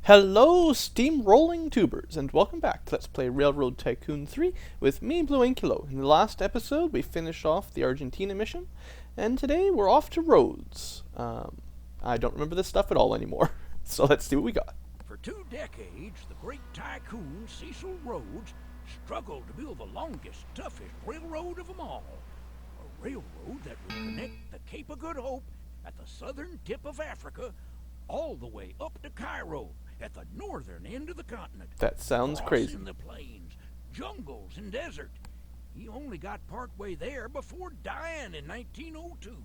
Hello, steam-rolling tubers, and welcome back to Let's Play Railroad Tycoon 3 with me, BlueAnkylo. In the last episode, we finished off the Argentina mission, and today we're off to Rhodes. I don't remember this stuff at all anymore, so let's see what we got. For 2 decades, the great tycoon Cecil Rhodes struggled to build the longest, toughest railroad of them all. A railroad that would connect the Cape of Good Hope at the southern tip of Africa all the way up to Cairo at the northern end of the continent. That sounds crazy. In the plains, jungles, and desert. He only got partway there before dying in 1902.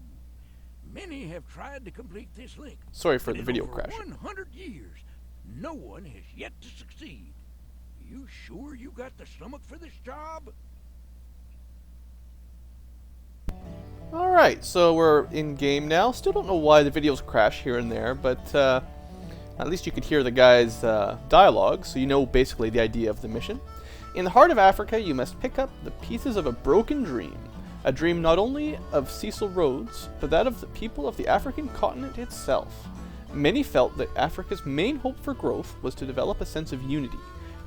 Many have tried to complete this link. Sorry for the video over crash. 100 years, no one has yet to succeed. You sure you got the stomach for this job? Alright, so we're in game now. Still don't know why the videos crash here and there, but at least you could hear the guy's dialogue, so you know basically the idea of the mission. In the heart of Africa, you must pick up the pieces of a broken dream. A dream not only of Cecil Rhodes, but that of the people of the African continent itself. Many felt that Africa's main hope for growth was to develop a sense of unity,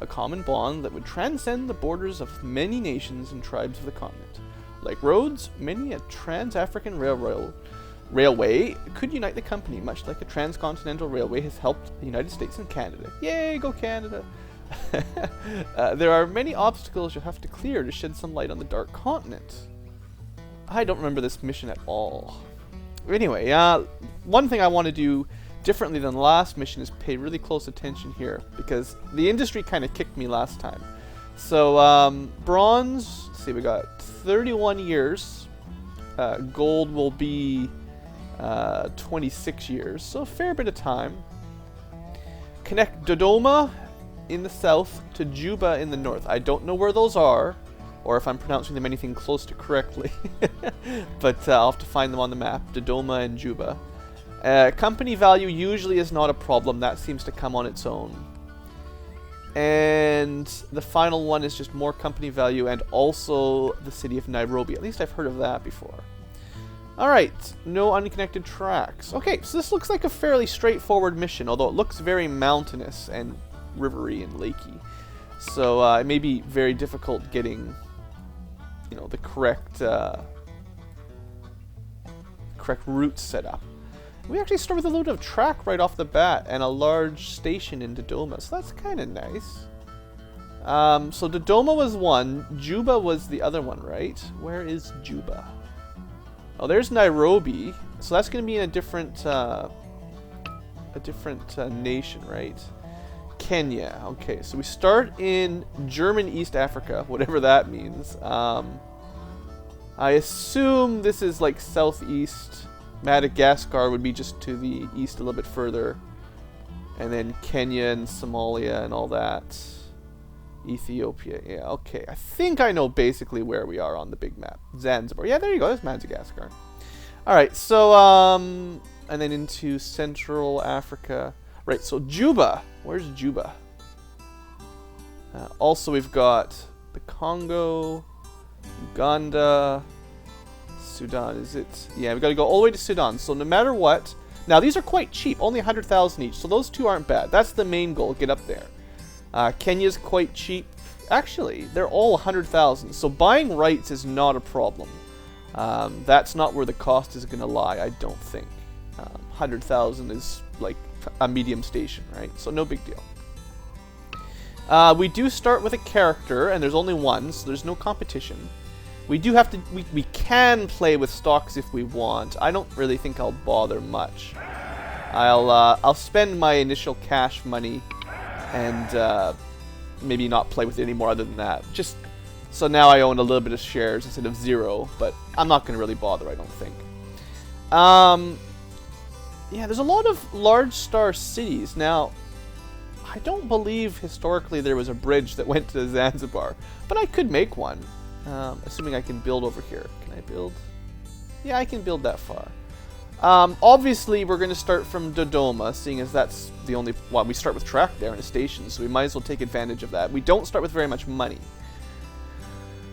a common bond that would transcend the borders of many nations and tribes of the continent. Like Rhodes, many a trans-African railway could unite the company, much like a transcontinental railway has helped the United States and Canada. Yay, go Canada! There are many obstacles you'll have to clear to shed some light on the Dark Continent. I don't remember this mission at all. Anyway, one thing I want to do differently than the last mission is pay really close attention here, because the industry kind of kicked me last time. So, bronze, let's see, we got 31 years. Gold will be 26 years, so a fair bit of time. Connect Dodoma in the south to Juba in the north. I don't know where those are, or if I'm pronouncing them anything close to correctly, but I'll have to find them on the map, Dodoma and Juba. Company value usually is not a problem, that seems to come on its own. And the final one is just more company value and also the city of Nairobi. At least I've heard of that before. Alright, no unconnected tracks. Okay, so this looks like a fairly straightforward mission, although it looks very mountainous and rivery and lakey. So it may be very difficult getting, you know, the correct route set up. We actually start with a load of track right off the bat and a large station in Dodoma, so that's kind of nice. So Dodoma was one, Juba was the other one, right? Where is Juba? Oh, there's Nairobi, so that's going to be in a different nation, right? Kenya. Okay, so we start in German East Africa, whatever that means. I assume this is like southeast. Madagascar would be just to the east a little bit further. And then Kenya and Somalia and all that. Ethiopia. Yeah, okay. I think I know basically where we are on the big map. Zanzibar. Yeah, there you go. There's Madagascar. Alright, so, and then into Central Africa. Right, so Juba. Where's Juba? Also, we've got the Congo, Uganda, Sudan, is it? Yeah, we've got to go all the way to Sudan. So no matter what, now these are quite cheap, only 100,000 each. So those two aren't bad. That's the main goal, get up there. Kenya's quite cheap. Actually, they're all 100,000. So buying rights is not a problem. That's not where the cost is going to lie, I don't think. 100,000 is like a medium station, right? So no big deal. We do start with a character, and there's only one, so there's no competition. We do have to, we can play with stocks if we want. I don't really think I'll bother much. I'll spend my initial cash money and maybe not play with it anymore other than that. Just so now I own a little bit of shares instead of 0, but I'm not going to really bother, I don't think. Yeah, there's a lot of large star cities. Now, I don't believe historically there was a bridge that went to Zanzibar, but I could make one. Assuming I can build over here. Can I build? Yeah, I can build that far. Obviously, we're going to start from Dodoma, seeing as that's the only... Well, we start with track there in a station, so we might as well take advantage of that. We don't start with very much money.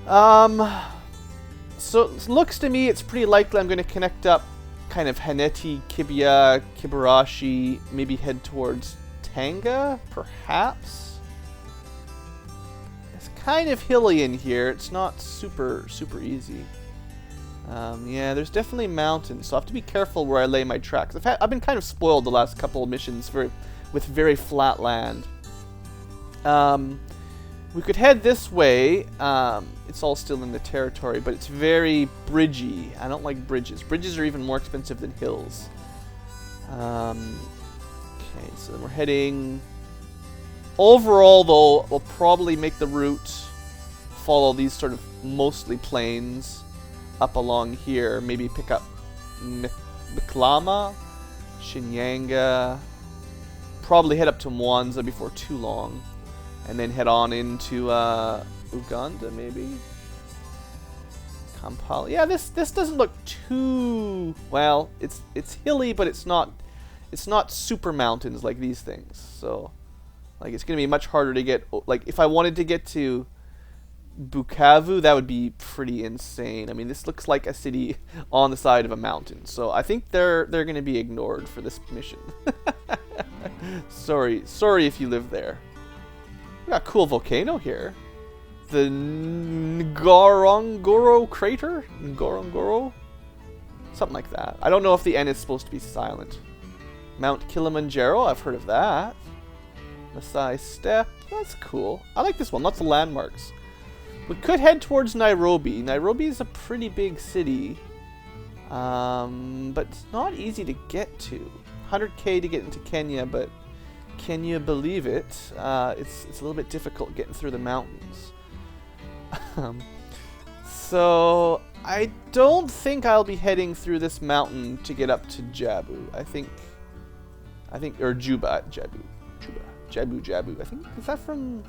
So it looks to me it's pretty likely I'm going to connect up kind of Haneti, Kibia, Kibarashi, maybe head towards Tanga, perhaps? It's kind of hilly in here. It's not super easy. Yeah, there's definitely mountains, so I have to be careful where I lay my tracks. I've been kind of spoiled the last couple of missions with very flat land. We could head this way. It's all still in the territory, but it's very bridgy. I don't like bridges. Bridges are even more expensive than hills. Okay, so then we're heading... Overall, though, we'll probably make the route follow these sort of mostly plains up along here. Maybe pick up Miklama, Shinyanga. Probably head up to Mwanza before too long. And then head on into Uganda, maybe? Kampala. Yeah, this doesn't look too... Well, it's hilly, but it's not super mountains like these things. So, like, it's going to be much harder to get... Like, if I wanted to get to Bukavu, that would be pretty insane. I mean, this looks like a city on the side of a mountain. So I think they're going to be ignored for this mission. Sorry if you live there. We got a cool volcano here. The Ngorongoro crater? Ngorongoro? Something like that. I don't know if the N is supposed to be silent. Mount Kilimanjaro, I've heard of that. Masai Steppe, that's cool. I like this one, lots of landmarks. We could head towards Nairobi. Nairobi is a pretty big city, but it's not easy to get to. 100k to get into Kenya, but can you believe it? It's a little bit difficult getting through the mountains. So I don't think I'll be heading through this mountain to get up to Jabu. I think, or Juba, Jabu. I think, is that from?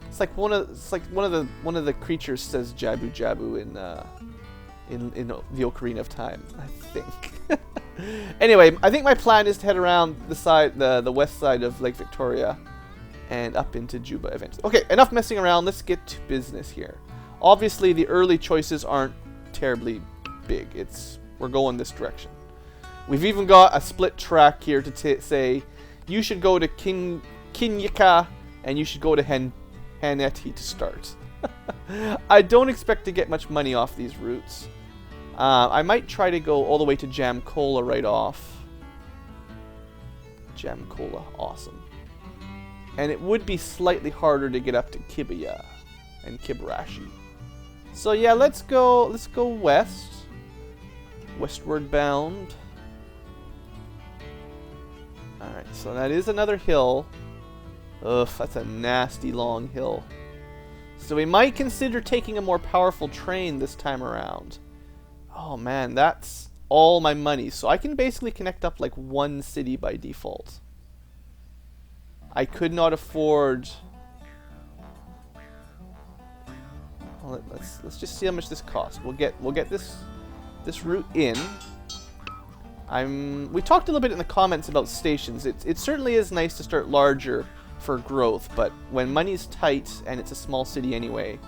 It's like one of the creatures says Jabu Jabu in the Ocarina of Time, I think. Anyway, I think my plan is to head around the west side of Lake Victoria and up into Juba eventually. Okay, enough messing around. Let's get to business here. Obviously, the early choices aren't terribly big. We're going this direction. We've even got a split track here to say you should go to Kinyika and you should go to Haneti to start. I don't expect to get much money off these routes. I might try to go all the way to Jamkola right off. Jamkola, awesome. And it would be slightly harder to get up to Kibaya and Kibarashi. So yeah, let's go west. Westward bound. Alright, so that is another hill. Ugh, that's a nasty long hill. So we might consider taking a more powerful train this time around. Oh man, that's all my money. So I can basically connect up like one city by default. I could not afford... Well, let's just see how much this costs. We'll get this route in. We talked a little bit in the comments about stations. It certainly is nice to start larger for growth, but when money's tight and it's a small city anyway,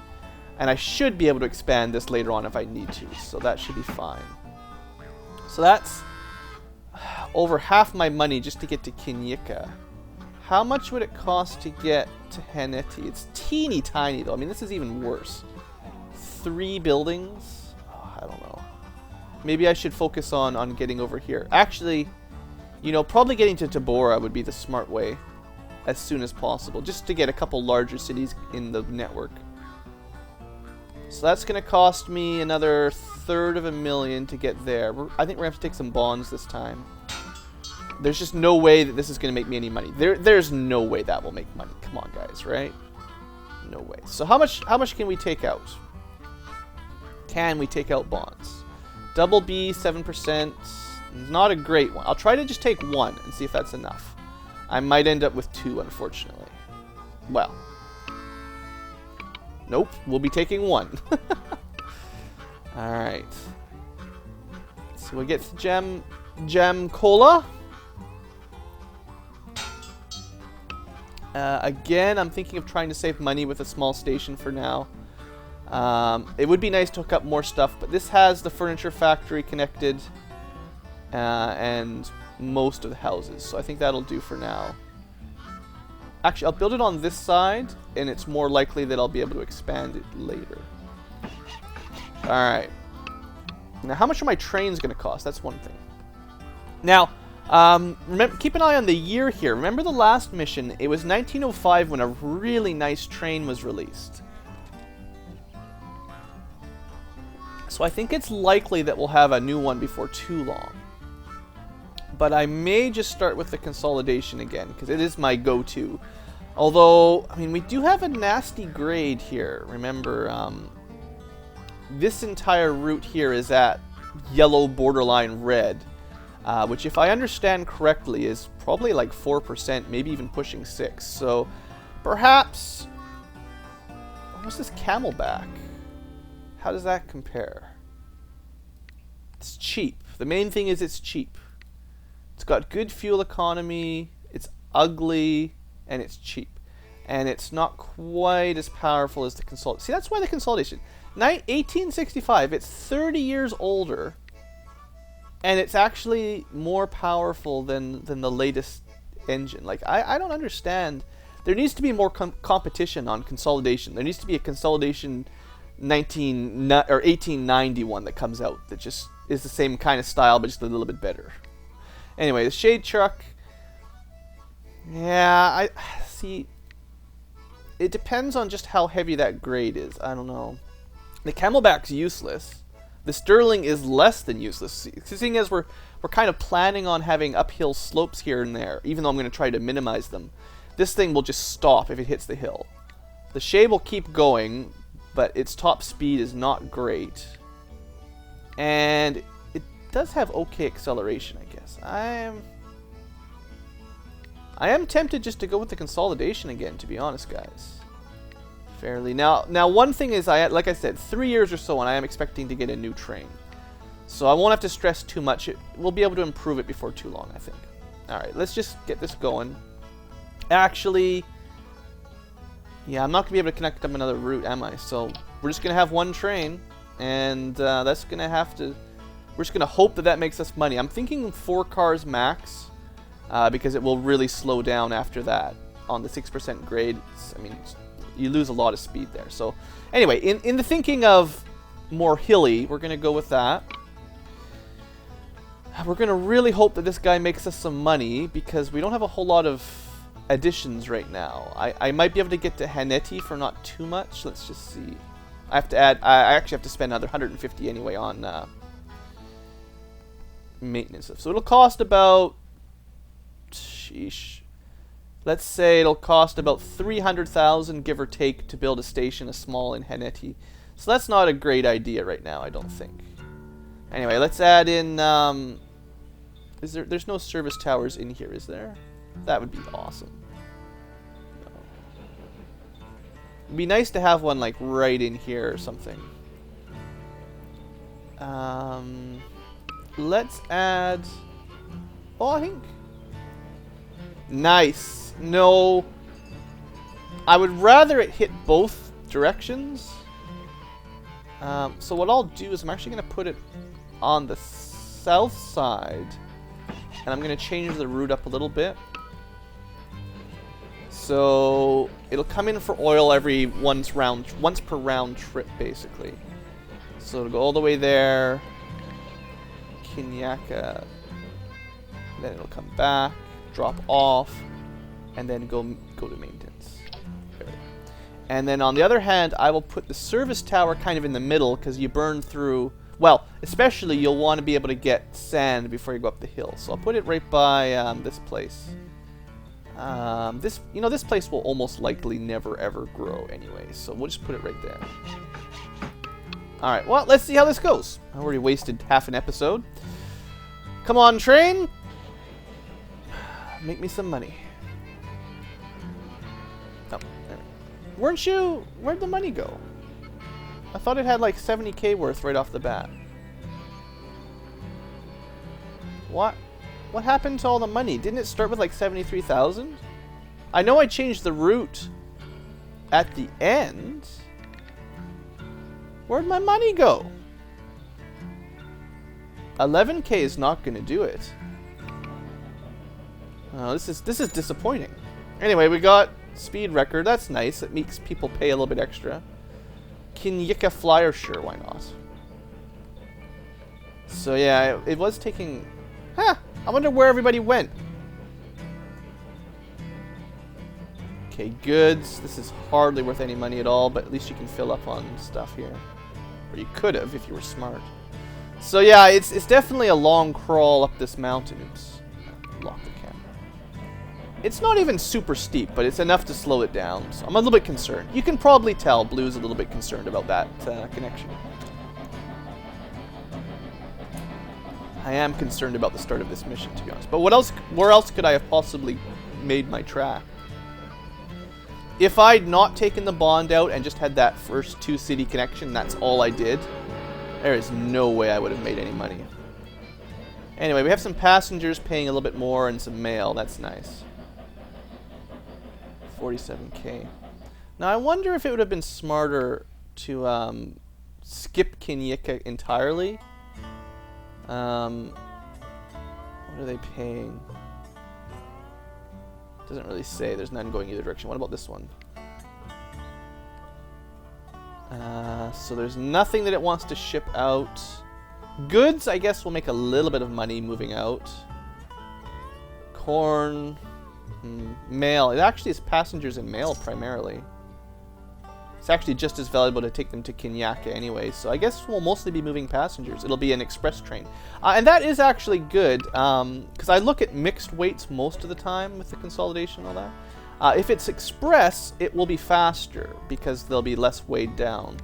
and I should be able to expand this later on if I need to, so that should be fine. So that's over half my money just to get to Kinyika. How much would it cost to get to Haneti? It's teeny tiny though. I mean, this is even worse. 3 buildings? Oh, I don't know. Maybe I should focus on getting over here. Actually, you know, probably getting to Tabora would be the smart way as soon as possible, just to get a couple larger cities in the network. So that's going to cost me another $350,000 to get there. I think we're going to have to take some bonds this time. There's just no way that this is going to make me any money. There's no way that will make money. Come on, guys, right? No way. So how much can we take out? Can we take out bonds? Double B, 7%. Not a great one. I'll try to just take 1 and see if that's enough. I might end up with 2, unfortunately. Well. Nope, we'll be taking 1. Alright. So we get to Jamkola. Again, I'm thinking of trying to save money with a small station for now. It would be nice to hook up more stuff, but this has the furniture factory connected and most of the houses, so I think that'll do for now. Actually, I'll build it on this side, and it's more likely that I'll be able to expand it later. Alright. Now, how much are my trains going to cost? That's one thing. Now, remember, keep an eye on the year here. Remember the last mission? It was 1905 when a really nice train was released. So I think it's likely that we'll have a new one before too long. But I may just start with the consolidation again, because it is my go-to. Although, I mean, we do have a nasty grade here. Remember, this entire route here is at yellow borderline red, which, if I understand correctly, is probably like 4%, maybe even pushing 6%. So, perhaps... What's this Camelback? How does that compare? It's cheap. The main thing is it's cheap. It's got good fuel economy, it's ugly, and it's cheap. And it's not quite as powerful as the consolidation. See, that's why the consolidation. 1865, it's 30 years older, and it's actually more powerful than the latest engine. Like, I don't understand. There needs to be more competition on consolidation. There needs to be a consolidation 1891 that comes out that just is the same kind of style, but just a little bit better. Anyway, the Shade Truck. Yeah, I see. It depends on just how heavy that grade is. I don't know. The Camelback's useless. The Sterling is less than useless. Seeing as we're kind of planning on having uphill slopes here and there, even though I'm going to try to minimize them, this thing will just stop if it hits the hill. The Shade will keep going, but its top speed is not great. And it does have okay acceleration, I guess. I am tempted just to go with the consolidation again, to be honest, guys. Fairly. Now one thing is, like I said, 3 years or so, and I am expecting to get a new train. So I won't have to stress too much. We'll be able to improve it before too long, I think. Alright, let's just get this going. Actually, yeah, I'm not going to be able to connect up another route, am I? So we're just going to have one train, and that's going to have to... We're just going to hope that makes us money. I'm thinking 4 cars max, because it will really slow down after that. On the 6% grade, I mean, you lose a lot of speed there. So, anyway, in the thinking of more hilly, we're going to go with that. We're going to really hope that this guy makes us some money, because we don't have a whole lot of additions right now. I might be able to get to Hanetti for not too much. Let's just see. I have to add... I actually have to spend another 150 anyway on... maintenance stuff. So it'll cost about, sheesh, let's say it'll cost about 300,000, give or take, to build a station, a small in Hanetti. So that's not a great idea right now, I don't think. Anyway, let's add in, there's no service towers in here, is there? That would be awesome. No. It'd be nice to have one like right in here or something. Let's add... Oh, I think... Nice. No. I would rather it hit both directions. So what I'll do is I'm actually going to put it on the south side. And I'm going to change the route up a little bit. So it'll come in for oil every once per round trip, basically. So it'll go all the way there. Kinyaka, then it'll come back, drop off, and then go to maintenance. Okay. And then on the other hand, I will put the service tower kind of in the middle, because you burn through, well, especially you'll want to be able to get sand before you go up the hill. So I'll put it right by this place. This place will almost likely never ever grow anyway, so we'll just put it right there. Alright, well, let's see how this goes. I already wasted half an episode. Come on, train! Make me some money. Oh, there. Weren't you... Where'd the money go? I thought it had like 70k worth right off the bat. What? What happened to all the money? Didn't it start with like 73,000? I know I changed the route at the end. Where'd my money go? 11k is not going to do it. Oh, this is disappointing. Anyway, we got speed record. That's nice. It makes people pay a little bit extra. Kinyika Flyer, sure, why not? So yeah, it was taking... Huh, I wonder where everybody went. Okay, goods. This is hardly worth any money at all, but at least you can fill up on stuff here. Or you could have if you were smart. So yeah, it's definitely a long crawl up this mountain. Oops. Lock the camera. It's not even super steep, but it's enough to slow it down. So I'm a little bit concerned. You can probably tell Blue's a little bit concerned about that connection. I am concerned about the start of this mission, to be honest. But where else could I have possibly made my track? If I'd not taken the bond out and just had that first 2-city connection, that's all I did, there is no way I would have made any money. Anyway, we have some passengers paying a little bit more and some mail. That's nice. 47k. Now, I wonder if it would have been smarter to skip Kinyika entirely. What are they paying? Doesn't really say. There's none going either direction. What about this one? So there's nothing that it wants to ship out. Goods, I guess, will make a little bit of money moving out. Corn. Mail. It actually is passengers and mail primarily. It's actually just as valuable to take them to Kinyaka anyway, so I guess we'll mostly be moving passengers. It'll be an express train. And that is actually good, because I look at mixed weights most of the time with the consolidation and all that. If it's express, it will be faster, because they'll be less weighed down,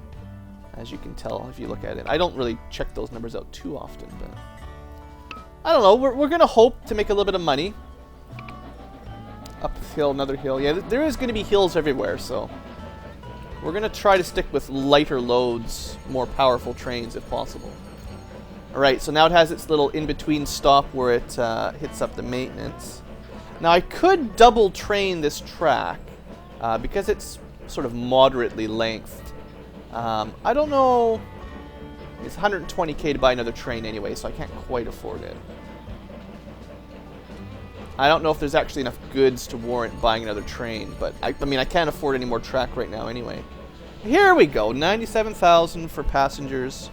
as you can tell if you look at it. I don't really check those numbers out too often, but... I don't know, we're going to hope to make a little bit of money. Up this hill, another hill. Yeah, there is going to be hills everywhere, so... We're going to try to stick with lighter loads, more powerful trains if possible. Alright, so now it has its little in-between stop where it hits up the maintenance. Now I could double train this track, because it's sort of moderately lengthed. I don't know... It's 120k to buy another train anyway, so I can't quite afford it. I don't know if there's actually enough goods to warrant buying another train, but I mean, I can't afford any more track right now anyway. Here we go, 97,000 for passengers.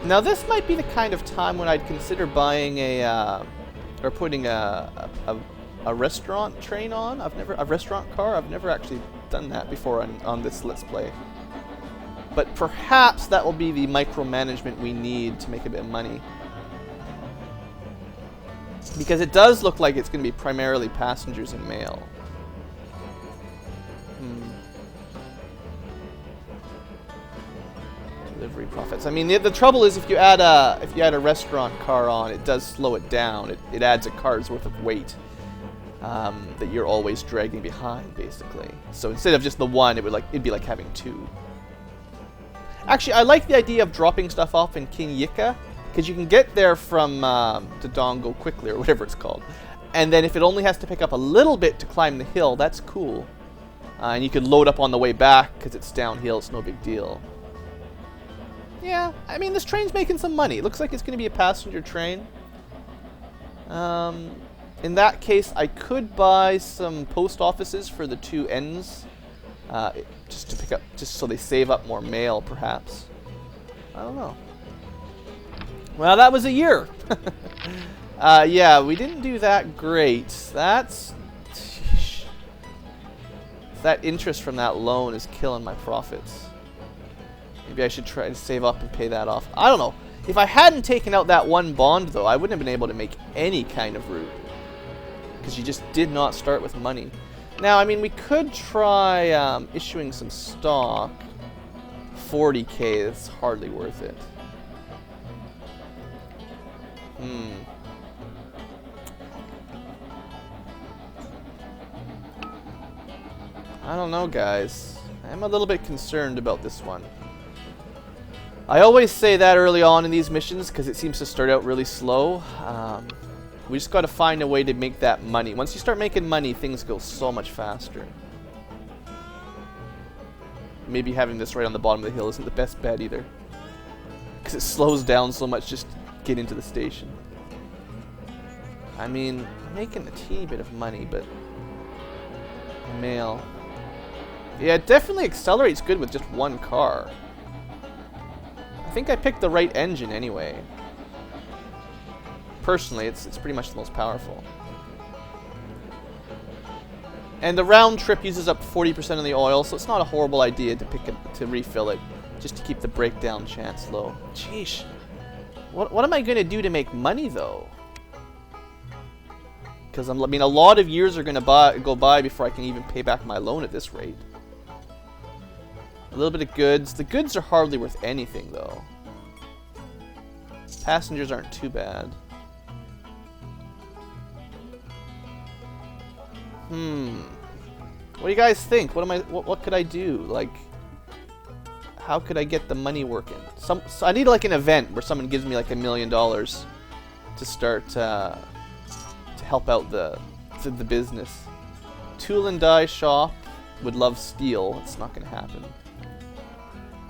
Now this might be the kind of time when I'd consider buying or putting a restaurant train on. A restaurant car. I've never actually done that before on this Let's Play. But perhaps that will be the micromanagement we need to make a bit of money. Because it does look like it's going to be primarily passengers and mail. Delivery profits. I mean, the trouble is if you add a restaurant car on, it does slow it down. It adds a car's worth of weight that you're always dragging behind, basically. So instead of just the one, it'd be like having two. Actually, I like the idea of dropping stuff off in Kinyika. Because you can get there from Dodongo quickly, or whatever it's called. And then if it only has to pick up a little bit to climb the hill, that's cool. And you can load up on the way back, because it's downhill, it's no big deal. Yeah, I mean, this train's making some money. It looks like it's going to be a passenger train. In that case, I could buy some post offices for the two ends. Just to pick up, just so they save up more mail, perhaps. I don't know. Well, that was a year. Yeah, we didn't do that great. That's... That interest from that loan is killing my profits. Maybe I should try to save up and pay that off. I don't know. If I hadn't taken out that one bond, though, I wouldn't have been able to make any kind of route. Because you just did not start with money. Now, I mean, we could try issuing some stock. 40k, that's hardly worth it. I don't know, guys. I'm a little bit concerned about this one. I always say that early on in these missions because it seems to start out really slow. We just got to find a way to make that money. Once you start making money, things go so much faster. Maybe having this right on the bottom of the hill isn't the best bet either. Because it slows down so much just to get into the station. I mean, I'm making a teeny bit of money, but Mail. Yeah, it definitely accelerates good with just one car. I think I picked the right engine anyway. Personally, it's pretty much the most powerful. And the round trip uses up 40% of the oil, so it's not a horrible idea to refill it, just to keep the breakdown chance low. Sheesh. What am I going to do to make money, though? Because, I mean, a lot of years are going to go by before I can even pay back my loan at this rate. A little bit of goods. The goods are hardly worth anything, though. Passengers aren't too bad. What do you guys think? What could I do? Like, how could I get the money working? So I need like an event where someone gives me like $1 million to start to help out the business. Tool and die shop would love steel. It's not going to happen.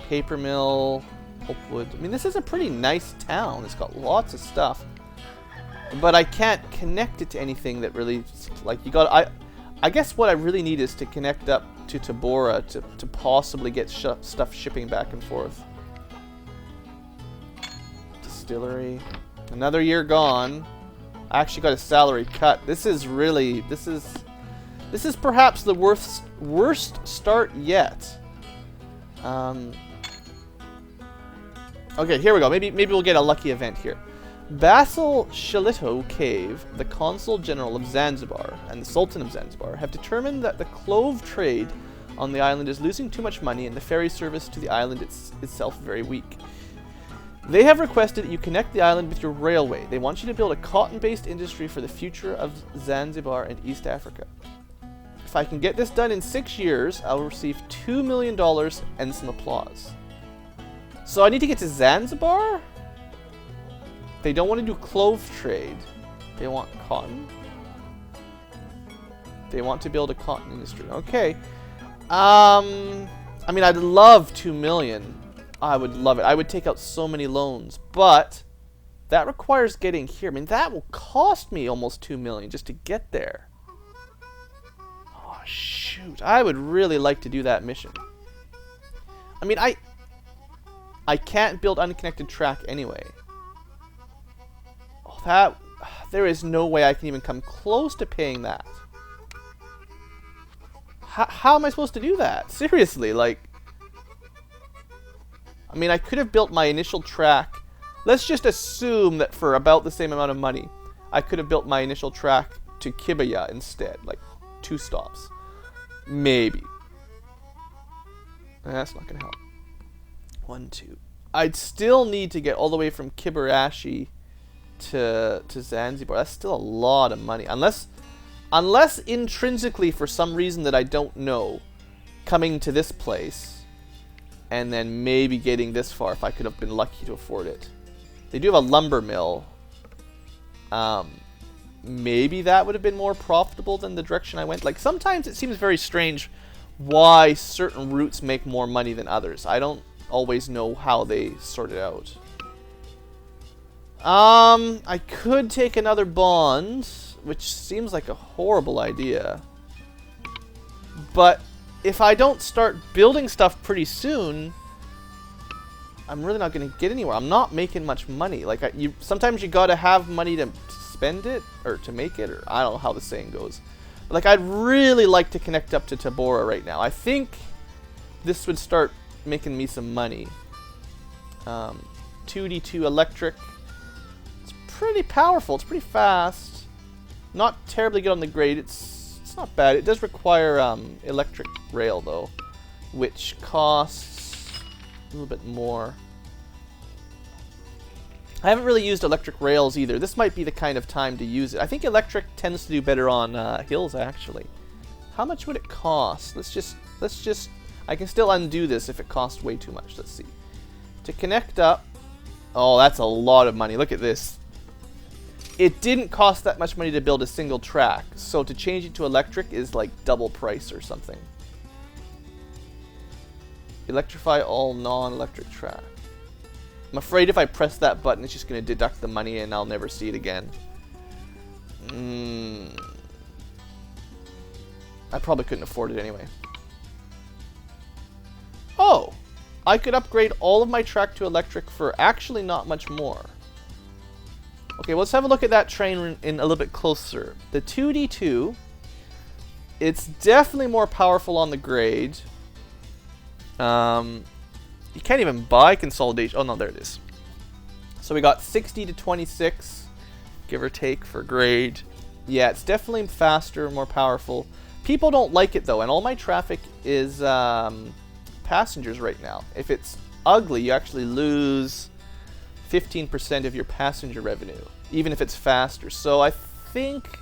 Paper mill, pulpwood. I mean, this is a pretty nice town. It's got lots of stuff, but I can't connect it to anything that really like you got. I guess what I really need is to connect up to Tabora to possibly get stuff shipping back and forth. Distillery. Another year gone. I actually got a salary cut. This is perhaps the worst start yet. Okay, here we go. Maybe we'll get a lucky event here. Basil Shalito Cave, the Consul General of Zanzibar, and the Sultan of Zanzibar have determined that the clove trade on the island is losing too much money and the ferry service to the island itself very weak. They have requested that you connect the island with your railway. They want you to build a cotton-based industry for the future of Zanzibar and East Africa. If I can get this done in 6 years, I will receive $2 million and some applause. So I need to get to Zanzibar? They don't want to do clove trade. They want cotton. They want to build a cotton industry. Okay. I mean, I'd love 2 million. I would love it. I would take out so many loans, but that requires getting here. I mean, that will cost me almost 2 million just to get there. Oh, shoot. I would really like to do that mission. I mean, I can't build unconnected track anyway. Oh, there is no way I can even come close to paying that. How am I supposed to do that? Seriously, like... I mean, I could have built my initial track. Let's just assume that for about the same amount of money, I could have built my initial track to Kibaya instead. Like, 2 stops. Maybe. That's not going to help. 1, 2. I'd still need to get all the way from Kibarashi to Zanzibar. That's still a lot of money. Unless intrinsically, for some reason that I don't know, coming to this place and then maybe getting this far if I could have been lucky to afford it. They do have a lumber mill. Maybe that would have been more profitable than the direction I went. Like, sometimes it seems very strange why certain routes make more money than others. I don't always know how they sort it out. I could take another bond, which seems like a horrible idea. But if I don't start building stuff pretty soon, I'm really not going to get anywhere. I'm not making much money. Like, sometimes you gotta have money to spend it, or to make it, or I don't know how the saying goes. But, like, I'd really like to connect up to Tabora right now. I think this would start making me some money. 2D2 electric. It's pretty powerful. It's pretty fast. Not terribly good on the grade. It's not bad. It does require electric rail though, which costs a little bit more. I haven't really used electric rails either. This might be the kind of time to use it. I think electric tends to do better on hills actually. How much would it cost? Let's just. I can still undo this if it costs way too much. Let's see. To connect up. Oh, that's a lot of money. Look at this. It didn't cost that much money to build a single track, so to change it to electric is like double price or something. Electrify all non-electric track. I'm afraid if I press that button, it's just going to deduct the money and I'll never see it again. I probably couldn't afford it anyway. Oh! I could upgrade all of my track to electric for actually not much more. Okay, well, let's have a look at that train in a little bit closer. The 2D2, it's definitely more powerful on the grade. You can't even buy consolidation. Oh, no, there it is. So we got 60 to 26, give or take, for grade. Yeah, it's definitely faster, more powerful. People don't like it, though, and all my traffic is passengers right now. If it's ugly, you actually lose 15% of your passenger revenue, even if it's faster. So I think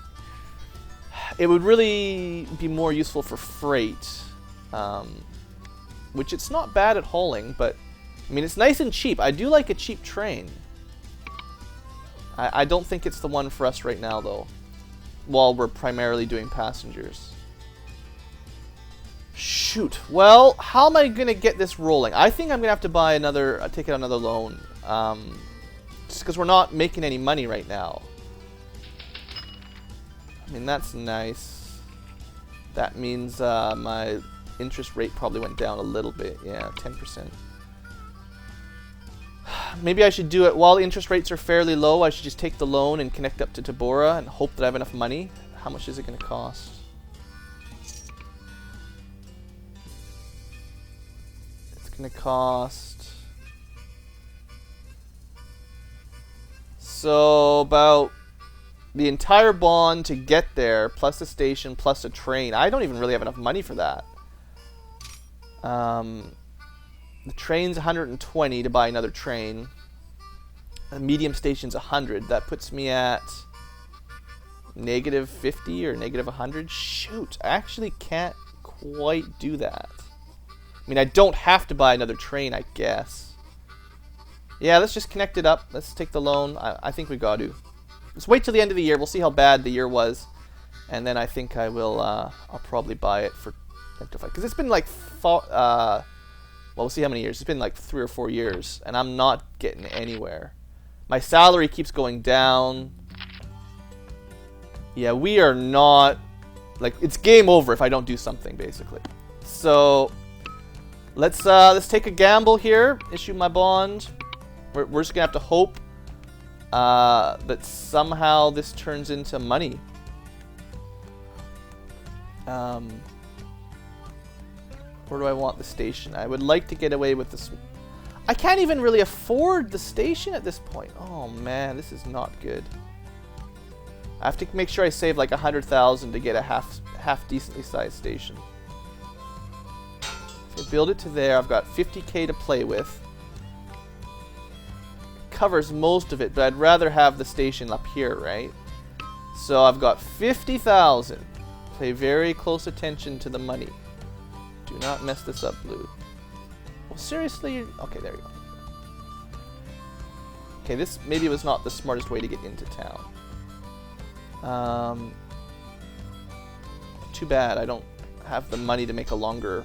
it would really be more useful for freight, which it's not bad at hauling, but I mean, it's nice and cheap. I do like a cheap train. I don't think it's the one for us right now, though, while we're primarily doing passengers. Shoot. Well, how am I going to get this rolling? I think I'm going to have to buy another, take out another loan. Just because we're not making any money right now. I mean, that's nice. That means my interest rate probably went down a little bit. Yeah, 10%. Maybe I should do it while interest rates are fairly low. I should just take the loan and connect up to Tabora and hope that I have enough money. How much is it going to cost? It's going to cost... So about the entire bond to get there, plus a station, plus a train. I don't even really have enough money for that. The train's 120 to buy another train. The medium station's 100. That puts me at negative 50 or negative 100. Shoot, I actually can't quite do that. I mean, I don't have to buy another train, I guess. Yeah, let's just connect it up. Let's take the loan. I think we got to. Let's wait till the end of the year. We'll see how bad the year was. And then I think I will, I'll probably buy it for Rectify. Because it's been like, well, we'll see how many years. It's been like 3 or 4 years. And I'm not getting anywhere. My salary keeps going down. Yeah, we are not, like, it's game over if I don't do something, basically. So, let's take a gamble here. Issue my bond. We're just going to have to hope that somehow this turns into money. Where do I want the station? I would like to get away with this. I can't even really afford the station at this point. Oh man, this is not good. I have to make sure I save like 100,000 to get a half decently sized station. So build it to there. I've got 50k to play with. Covers most of it, but I'd rather have the station up here, right? So I've got 50,000. Pay very close attention to the money. Do not mess this up, Blue. Well, seriously? Okay, there you go. Okay, this maybe was not the smartest way to get into town. Too bad I don't have the money to make a longer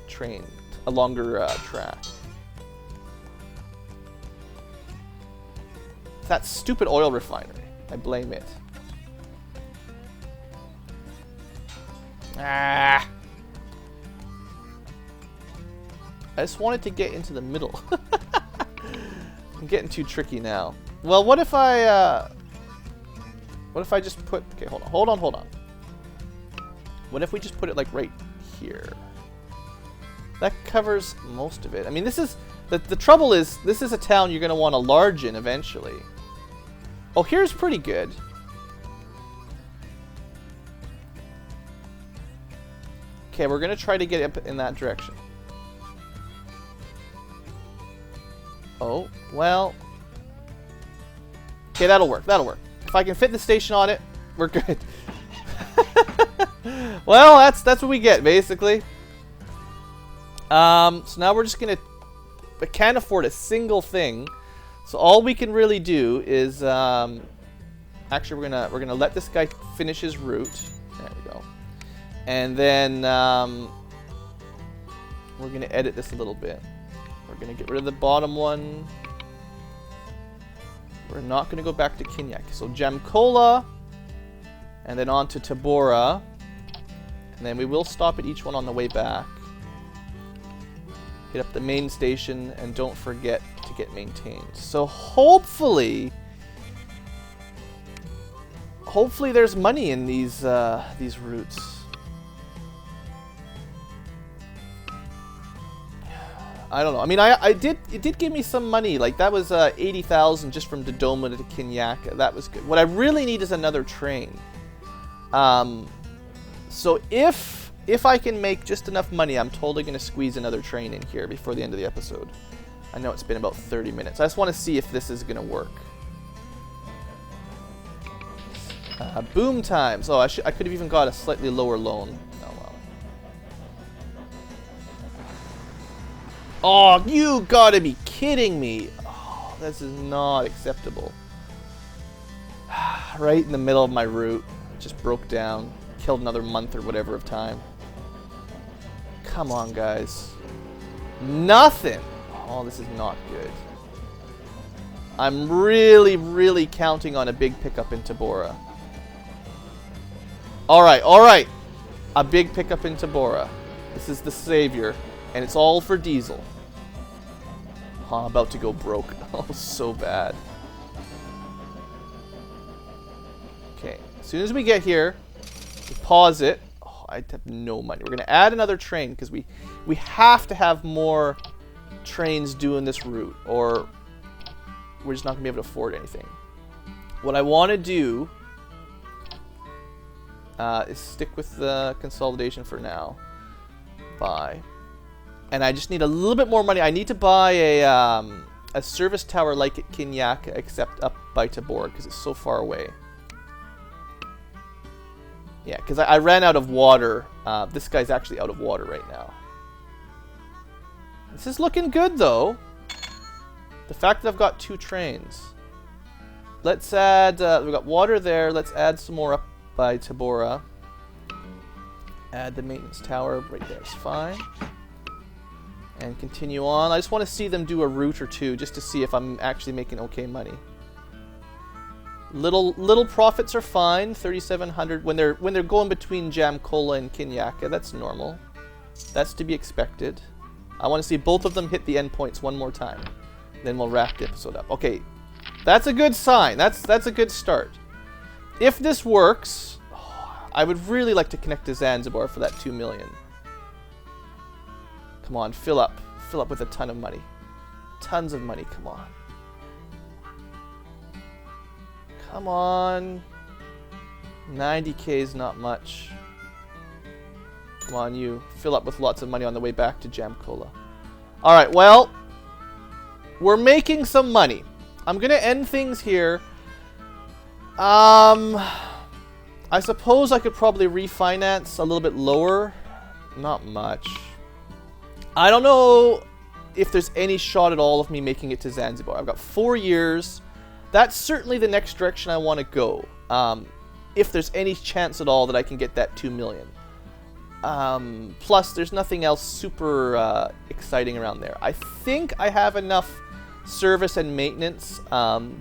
train, a longer track. That stupid oil refinery. I blame it. Ah! I just wanted to get into the middle. I'm getting too tricky now. Well, what if I just put... Okay, hold on. What if we just put it, like, right here? That covers most of it. I mean, this is... The trouble is, this is a town you're going to want to large in eventually. Oh, here's pretty good. Okay, we're going to try to get up in that direction. Oh, well. Okay, that'll work. If I can fit the station on it, we're good. Well, that's what we get, basically. So now we're just going to... I can't afford a single thing. So all we can really do is... actually, we're gonna let this guy finish his route. There we go. And then we're going to edit this a little bit. We're going to get rid of the bottom one. We're not going to go back to Kinyak. So Jamkola, and then on to Tabora. And then we will stop at each one on the way back. Hit up the main station, and don't forget to get maintained. So hopefully there's money in these routes. I don't know. I mean, it did give me some money. Like, that was 80,000 just from Dodoma to Kinyaka. That was good. What I really need is another train. So if I can make just enough money, I'm totally going to squeeze another train in here before the end of the episode. I know it's been about 30 minutes. I just want to see if this is going to work. Boom times. Oh, I could have even got a slightly lower loan. Oh, well. Oh, you gotta be kidding me. Oh, this is not acceptable. Right in the middle of my route. Just broke down. Killed another month or whatever of time. Come on, guys. Nothing. Oh, this is not good. I'm really, really counting on a big pickup in Tabora. Alright, alright. A big pickup in Tabora. This is the savior. And it's all for diesel. Oh, I'm about to go broke. Oh, so bad. Okay. As soon as we get here, we pause it. Oh, I have no money. We're going to add another train because we have to have more trains doing this route, or we're just not going to be able to afford anything. What I want to do is stick with the consolidation for now. Buy. And I just need a little bit more money. I need to buy a service tower like at Kinyaka, except up by Tabor, because it's so far away. Yeah, because I ran out of water. This guy's actually out of water right now. This is looking good, though. The fact that I've got 2 trains. Let's add... we've got water there. Let's add some more up by Tabora. Add the maintenance tower right there. It's fine. And continue on. I just want to see them do a route or two just to see if I'm actually making okay money. Little profits are fine. 3,700 when they're going between Jamkola and Kinyaka. That's normal. That's to be expected. I want to see both of them hit the endpoints one more time. Then we'll wrap the episode up. Okay, that's a good sign. That's a good start. If this works, I would really like to connect to Zanzibar for that 2 million. Come on, fill up with a ton of money. Tons of money, come on. Come on. 90k is not much. Come on, you. Fill up with lots of money on the way back to Jamkola. Alright, well, we're making some money. I'm going to end things here. I suppose I could probably refinance a little bit lower. Not much. I don't know if there's any shot at all of me making it to Zanzibar. I've got 4 years. That's certainly the next direction I want to go. If there's any chance at all that I can get that 2 million. Plus, there's nothing else super exciting around there. I think I have enough service and maintenance.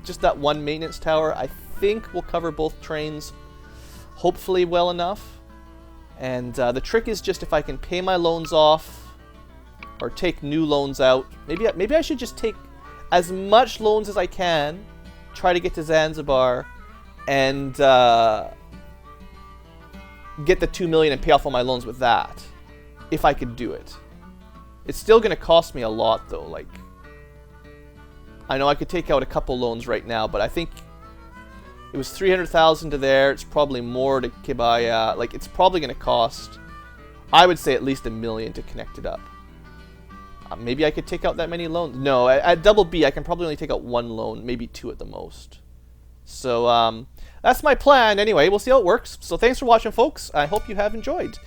Just that one maintenance tower, I think will cover both trains hopefully well enough. And the trick is just if I can pay my loans off or take new loans out. Maybe I should just take as much loans as I can, try to get to Zanzibar, and get the 2 million and pay off all my loans with that, if I could do it. It's still going to cost me a lot, though. Like, I know I could take out a couple loans right now, but I think it was 300,000 to there. It's probably more to Kibaya. Like, it's probably going to cost, I would say, at least $1 million to connect it up. Maybe I could take out that many loans. No, at Double B, I can probably only take out 1 loan, maybe 2 at the most. So, that's my plan. Anyway, we'll see how it works. So thanks for watching, folks. I hope you have enjoyed.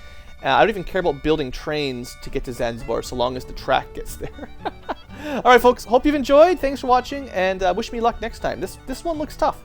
I don't even care about building trains to get to Zanzibar, so long as the track gets there. Alright, folks. Hope you've enjoyed. Thanks for watching, and wish me luck next time. This one looks tough.